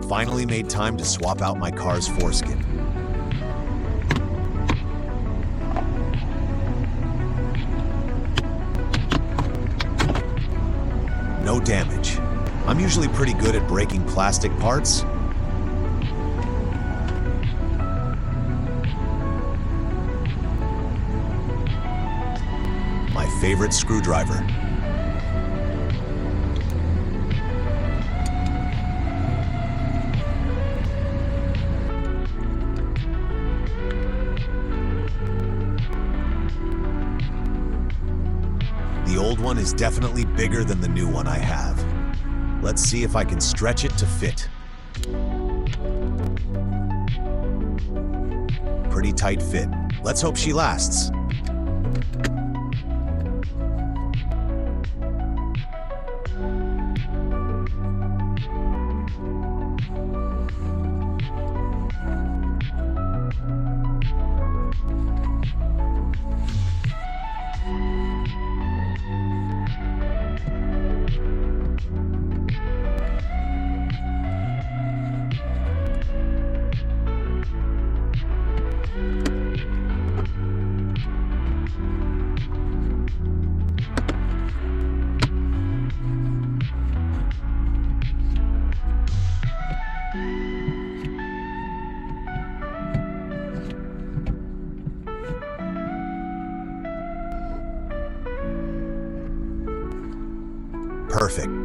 Finally made time to swap out my car's foreskin. No damage. I'm usually pretty good at breaking plastic parts. My favorite screwdriver. The old one is definitely bigger than the new one I have. Let's see if I can stretch it to fit. Pretty tight fit. Let's hope she lasts. Perfect.